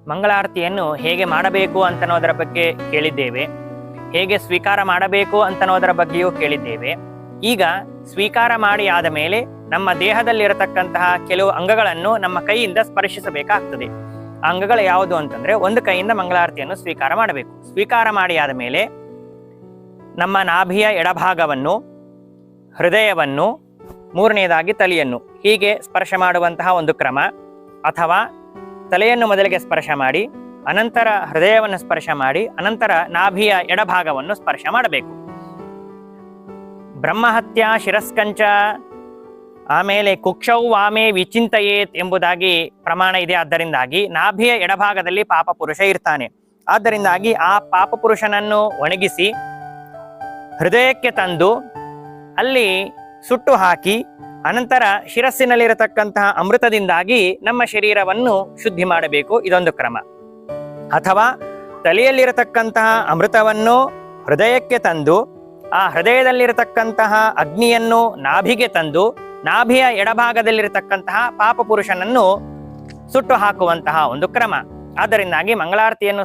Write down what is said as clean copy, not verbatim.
ಮಂಗಳಾರತಿಯನ್ನು ಹೇಗೆ ಮಾಡಬೇಕು ಅಂತನ್ನೋದರ ಬಗ್ಗೆ ಕೇಳಿದ್ದೇವೆ. ಹೇಗೆ ಸ್ವೀಕಾರ ಮಾಡಬೇಕು ಅಂತನ್ನೋದರ ಬಗ್ಗೆಯೂ ಕೇಳಿದ್ದೇವೆ. ಈಗ ಸ್ವೀಕಾರ ಮಾಡಿ ಆದ ಮೇಲೆ ನಮ್ಮ ದೇಹದಲ್ಲಿರತಕ್ಕಂತಹ ಕೆಲವು ಅಂಗಗಳನ್ನು ನಮ್ಮ ಕೈಯಿಂದ ಸ್ಪರ್ಶಿಸಬೇಕಾಗ್ತದೆ. ಆ ಅಂಗಗಳು ಯಾವುದು ಅಂತಂದ್ರೆ, ಒಂದು ಕೈಯಿಂದ ಮಂಗಳಾರತಿಯನ್ನು ಸ್ವೀಕಾರ ಮಾಡಬೇಕು. ಸ್ವೀಕಾರ ಮಾಡಿ ಆದ ಮೇಲೆ ನಮ್ಮ ನಾಭಿಯ ಎಡಭಾಗವನ್ನು, ಹೃದಯವನ್ನು, ಮೂರನೆಯದಾಗಿ ತಲೆಯನ್ನು ಹೀಗೆ ಸ್ಪರ್ಶ ಮಾಡುವಂತಹ ಒಂದು ಕ್ರಮ. ಅಥವಾ ತಲೆಯನ್ನು ಮೊದಲಿಗೆ ಸ್ಪರ್ಶ ಮಾಡಿ, ಅನಂತರ ಹೃದಯವನ್ನು ಸ್ಪರ್ಶ ಮಾಡಿ, ಅನಂತರ ನಾಭಿಯ ಎಡಭಾಗವನ್ನು ಸ್ಪರ್ಶ ಮಾಡಬೇಕು. ಬ್ರಹ್ಮಹತ್ಯ ಶಿರಸ್ಕಂಚ, ಆಮೇಲೆ ಕುಕ್ಷೌ ವಾಮೆ ವಿಚಿಂತಯೇತ್ ಎಂಬುದಾಗಿ ಪ್ರಮಾಣ ಇದೆ. ಆದ್ದರಿಂದಾಗಿ ನಾಭಿಯ ಎಡಭಾಗದಲ್ಲಿ ಪಾಪ ಪುರುಷ ಇರ್ತಾನೆ. ಆದ್ದರಿಂದಾಗಿ ಆ ಪಾಪ ಪುರುಷನನ್ನು ಒಣಗಿಸಿ ಹೃದಯಕ್ಕೆ ತಂದು ಅಲ್ಲಿ ಸುಟ್ಟು ಹಾಕಿ, ಅನಂತರ ಶಿರಸ್ಸಿನಲ್ಲಿರತಕ್ಕಂತಹ ಅಮೃತದಿಂದಾಗಿ ನಮ್ಮ ಶರೀರವನ್ನು ಶುದ್ಧಿ ಮಾಡಬೇಕು. ಇದೊಂದು ಕ್ರಮ. ಅಥವಾ ತಲೆಯಲ್ಲಿರತಕ್ಕಂತಹ ಅಮೃತವನ್ನು ಹೃದಯಕ್ಕೆ ತಂದು, ಆ ಹೃದಯದಲ್ಲಿರತಕ್ಕಂತಹ ಅಗ್ನಿಯನ್ನು ನಾಭಿಗೆ ತಂದು, ನಾಭಿಯ ಎಡಭಾಗದಲ್ಲಿರತಕ್ಕಂತಹ ಪಾಪ ಪುರುಷನನ್ನು ಸುಟ್ಟು ಹಾಕುವಂತಹ ಒಂದು ಕ್ರಮ. ಆದ್ದರಿಂದಾಗಿ ಮಂಗಳಾರತಿಯನ್ನು